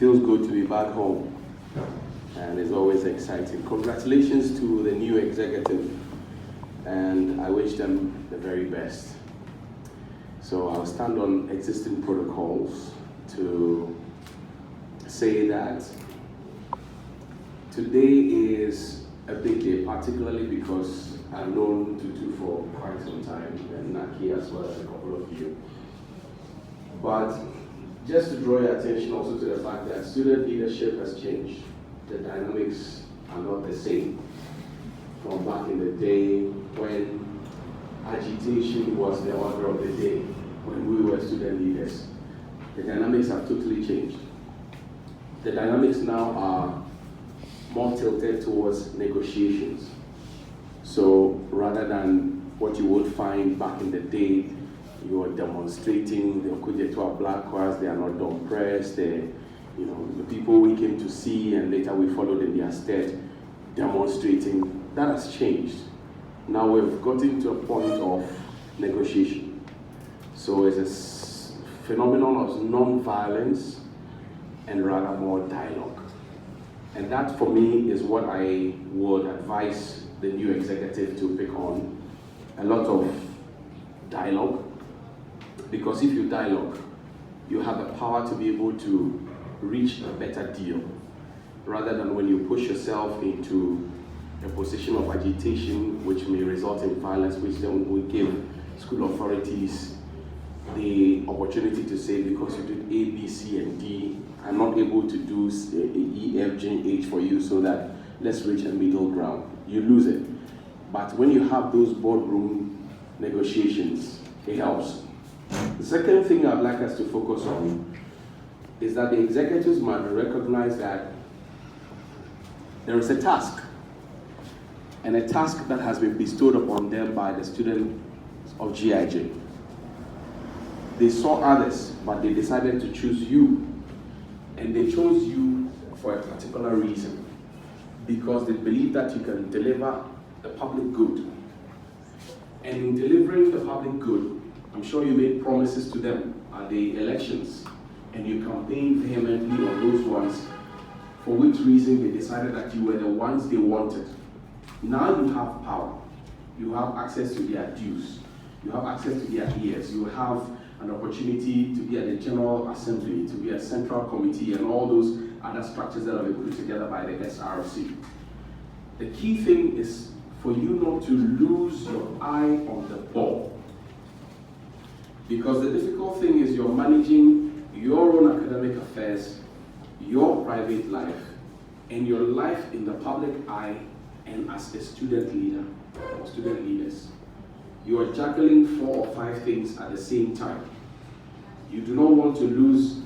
feels good to be back home, and it's always exciting. Congratulations to the new executive, and I wish them the very best. So I'll stand on existing protocols to say that today is a big day, particularly because I've known Tutu for quite some time, and Naki as well as a couple of you. But just to draw your attention also to the fact that student leadership has changed. The dynamics are not the same from back in the day when agitation was the order of the day, when we were student leaders. The dynamics have totally changed. The dynamics now are more tilted towards negotiations. So rather than what you would find back in the day, you are demonstrating, the black cars, they are not dumb pressed, the people we came to see and later we followed in their stead, demonstrating. That has changed. Now we've gotten to a point of negotiation. So it's a phenomenon of non-violence and rather more dialogue. And that for me is what I would advise the new executive to pick on. A lot of dialogue. Because if you dialogue, you have the power to be able to reach a better deal, rather than when you push yourself into a position of agitation, which may result in violence, which then will give school authorities the opportunity to say, because you did A, B, C, and D, I'm not able to do E, F, G, H for you, so that let's reach a middle ground. You lose it. But when you have those boardroom negotiations, it helps. The second thing I'd like us to focus on is that the executives might recognize that there is a task, and a task that has been bestowed upon them by the students of GIJ. They saw others, but they decided to choose you, and they chose you for a particular reason, because they believe that you can deliver the public good. And in delivering the public good, I'm sure you made promises to them at the elections, and you campaigned vehemently on those ones, for which reason they decided that you were the ones they wanted. Now you have power. You have access to their dues. You have access to their ears. You have an opportunity to be at the General Assembly, to be a Central Committee, and all those other structures that have been put together by the SRC. The key thing is for you not to lose your eye on the ball. Because the difficult thing is you're managing your own academic affairs, your private life, and your life in the public eye, and as a student leader or student leaders. You are juggling 4 or 5 things at the same time. You do not want to lose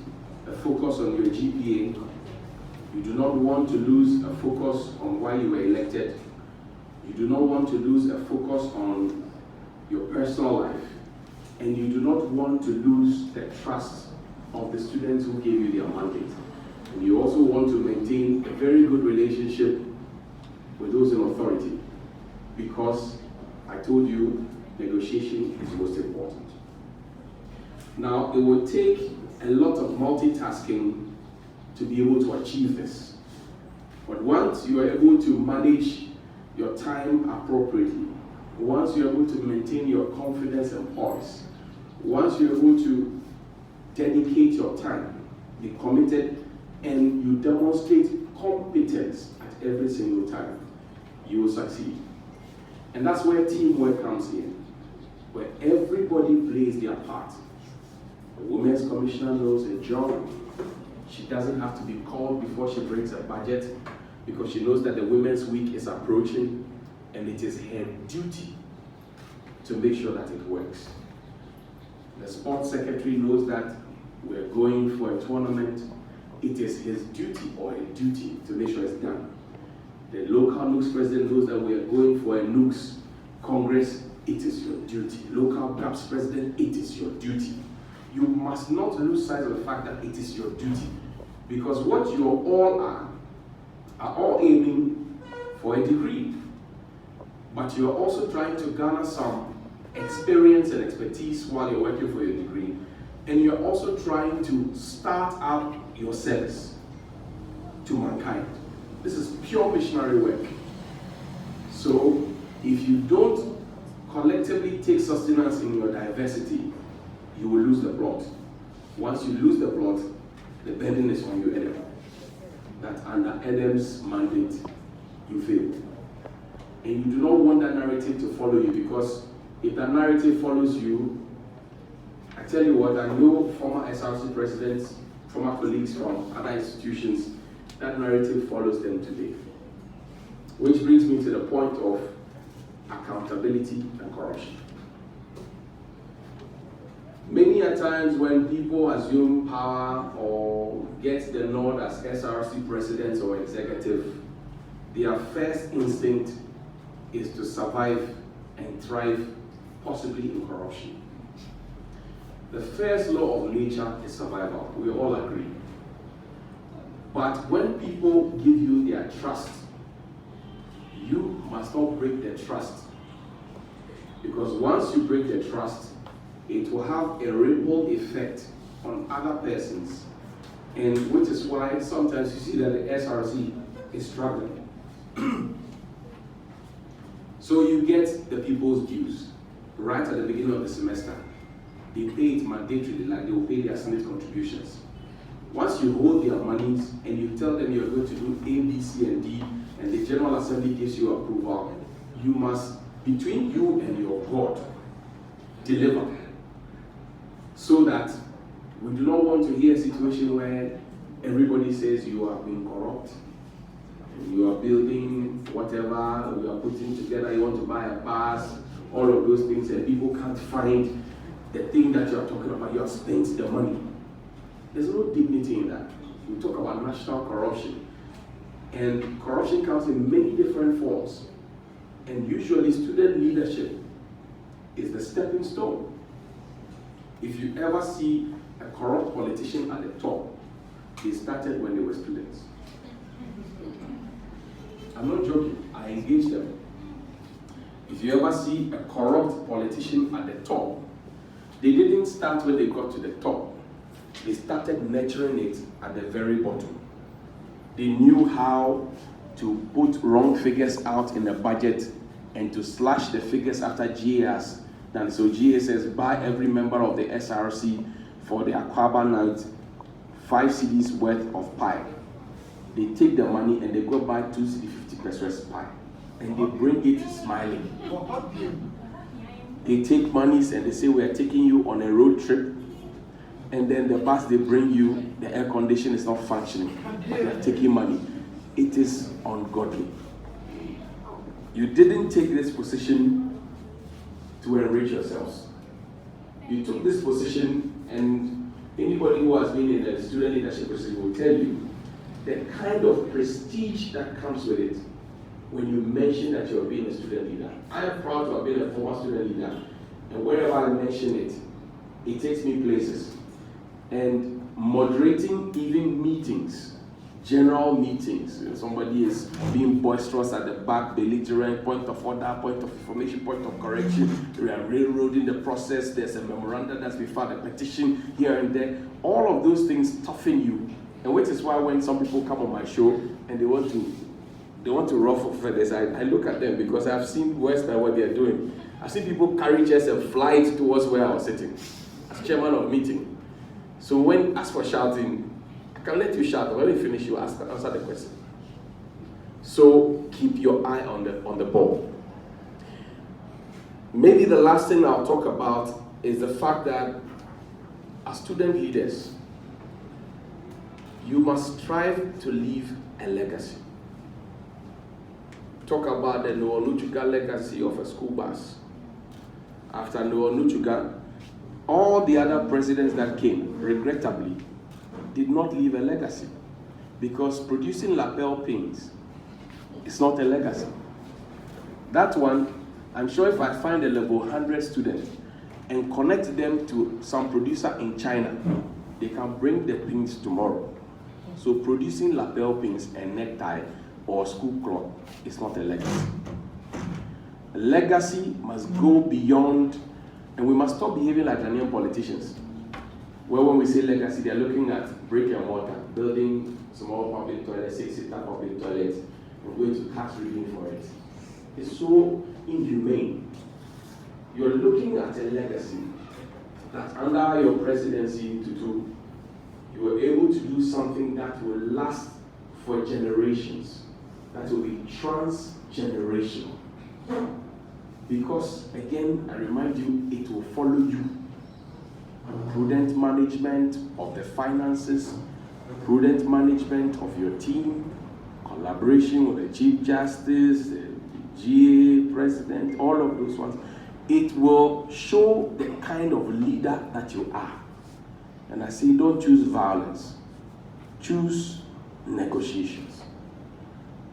a focus on your GPA. You do not want to lose a focus on why you were elected. You do not want to lose a focus on your personal life. And you do not want to lose the trust of the students who gave you their mandate. And you also want to maintain a very good relationship with those in authority, because I told you negotiation is most important. Now, it will take a lot of multitasking to be able to achieve this. But once you are able to manage your time appropriately, once you're able to maintain your confidence and poise, once you're able to dedicate your time, be committed, and you demonstrate competence at every single time, you will succeed. And that's where teamwork comes in, where everybody plays their part. The Women's Commissioner knows her job. She doesn't have to be called before she brings a budget, because she knows that the Women's Week is approaching, and it is her duty to make sure that it works. The sports secretary knows that we're going for a tournament. It is his duty or her duty to make sure it's done. The local NUCS president knows that we are going for a NUCS Congress. It is your duty. Local GAPS president, it is your duty. You must not lose sight of the fact that it is your duty, because what you all are all aiming for a degree, but you're also trying to garner some experience and expertise while you're working for your degree, and you're also trying to start up your service. to mankind. This is pure missionary work. So if you don't collectively take sustenance in your diversity, you will lose the plot. Once you lose the plot, the burden is on you, Edem. That under Edem's mandate, you failed. And you do not want that narrative to follow you, because if that narrative follows you, I tell you what, I know former SRC presidents, former colleagues from other institutions, that narrative follows them today. Which brings me to the point of accountability and corruption. Many a times when people assume power or get the nod as SRC presidents or executive, their first instinct is to survive and thrive, possibly in corruption. The first law of nature is survival. We all agree. But when people give you their trust, you must not break the trust. Because once you break the trust, it will have a ripple effect on other persons. And which is why sometimes you see that the SRC is struggling. So you get the people's dues right at the beginning of the semester. They pay it mandatorily, like they will pay their Senate contributions. Once you hold their monies and you tell them you're going to do A, B, C, and D, and the General Assembly gives you approval, you must, between you and your God, deliver. So that we do not want to hear a situation where everybody says you are being corrupt, you are building whatever, you are putting together, you want to buy a pass, all of those things, and people can't find the thing that you are talking about. You have spent the money. There's no dignity in that. We talk about national corruption. And corruption comes in many different forms. And usually student leadership is the stepping stone. If you ever see a corrupt politician at the top, they started when they were students. I'm not joking, I engage them. If you ever see a corrupt politician at the top, they didn't start when they got to the top. They started nurturing it at the very bottom. They knew how to put wrong figures out in the budget and to slash the figures after GAs. And so GA says, buy every member of the SRC for the Aquaba night 5 cedis worth of pie. They take the money and they go buy 2 cedi 50 pesos pie. And they bring it smiling. They take monies and they say, we are taking you on a road trip. And then the bus they bring you, the air condition is not functioning, but they are taking money. It is ungodly. You didn't take this position to enrich yourselves. You took this position, and anybody who has been in a student leadership position will tell you the kind of prestige that comes with it when you mention that you're being a student leader. I am proud to have been a former student leader, and wherever I mention it, it takes me places. And moderating even meetings, general meetings, somebody is being boisterous at the back, belligerent, point of order, point of information, point of correction, we are railroading the process, there's a memorandum that's been filed, a petition here and there. All of those things toughen you. And which is why when some people come on my show and they want to ruffle feathers, I look at them, because I've seen worse than what they're doing. I've seen people carry chairs and fly it towards where I was sitting as chairman of meeting. So when asked for shouting, I can let you shout, but when you finish, you answer the question. So keep your eye on the ball. Maybe the last thing I'll talk about is the fact that as student leaders, you must strive to leave a legacy. Talk about the Noah Nuchuga legacy of a school bus. After Noah Nuchuga, all the other presidents that came, regrettably, did not leave a legacy, because producing lapel pins is not a legacy. That one, I'm sure if I find a level 100 student and connect them to some producer in China, they can bring the pins tomorrow. So producing lapel pins and necktie or school cloth is not a legacy. A legacy must go beyond. And we must stop behaving like Ghanaian politicians, where when we say legacy, they're looking at brick and mortar, building small public toilets, 6-seater public toilets, and going to tax reading for it. It's so inhumane. You're looking at a legacy that under your presidency, Tutu, you were able to do something that will last for generations, that will be transgenerational. Because, again, I remind you, it will follow you. Prudent management of the finances, prudent management of your team, collaboration with the Chief Justice, the GA President, all of those ones. It will show the kind of leader that you are. And I say, don't choose violence. Choose negotiations.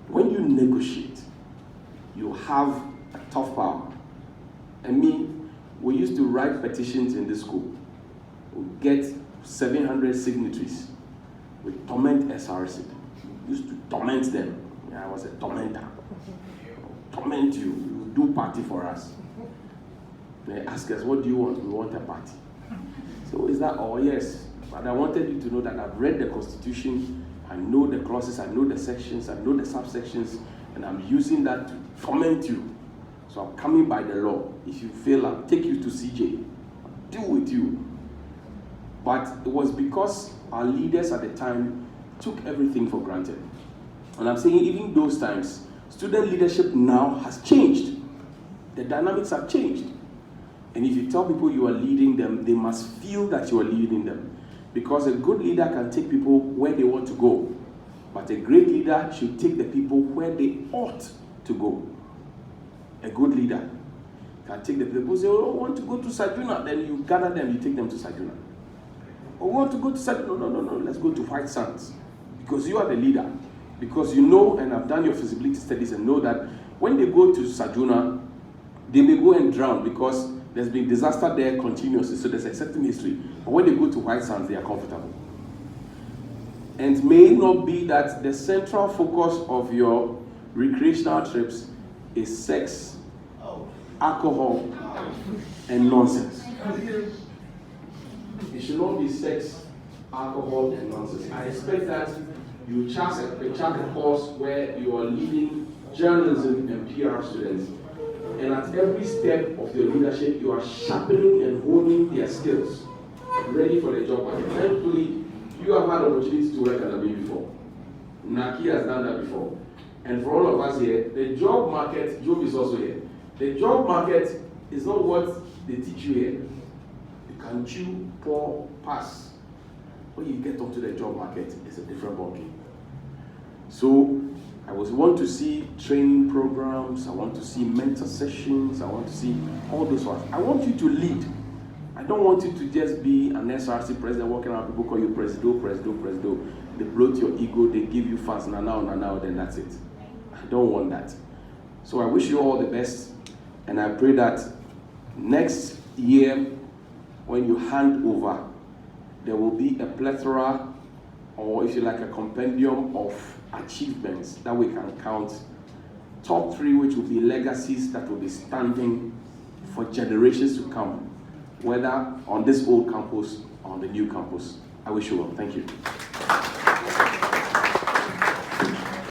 When you negotiate, you have a tough power. I mean, we used to write petitions in this school. We get 700 signatories. We torment SRC. We used to torment them. Yeah, I was a tormentor. Torment you. You do party for us. They ask us, what do you want? We want a party. So is that all? Yes. But I wanted you to know that I've read the Constitution, I know the clauses, I know the sections, I know the subsections, and I'm using that to torment you. So I'm coming by the law. If you fail, I'll take you to CJ. I'll deal with you. But it was because our leaders at the time took everything for granted. And I'm saying even those times, student leadership now has changed. The dynamics have changed. And if you tell people you are leading them, they must feel that you are leading them. Because a good leader can take people where they want to go. But a great leader should take the people where they ought to go. A good leader can take the people, say, oh, I want to go to Sajuna. Then you gather them, you take them to Sajuna. Oh, want to go to Sajuna? No, let's go to White Sands. Because you are the leader. Because you know, and I've done your feasibility studies and know that when they go to Sajuna, they may go and drown because there's been disaster there continuously, so there's a certain history. But when they go to White Sands, they are comfortable. And may it not be that the central focus of your recreational trips is sex, alcohol, and nonsense. It should not be sex, alcohol, and nonsense. I expect that you chart a course where you are leading journalism and PR students. And at every step of your leadership, you are sharpening and honing their skills, ready for the job market. Thankfully, you have had opportunity to work at a before. Naki has done that before. And for all of us here, the job market, Job is also here. The job market is not what they teach you here. You can chew, pour, pass. When you get onto the job market, it's a different ballgame. So, I want to see training programs, I want to see mentor sessions, I want to see all those ones. I want you to lead. I don't want you to just be an SRC president walking around, people call you presido. They bloat your ego, they give you fast, now, then that's it. I don't want that. So I wish you all the best, and I pray that next year, when you hand over, there will be a plethora, or if you like, a compendium of achievements that we can count. Top 3, which will be legacies that will be standing for generations to come, whether on this old campus or on the new campus. I wish you well. Thank you.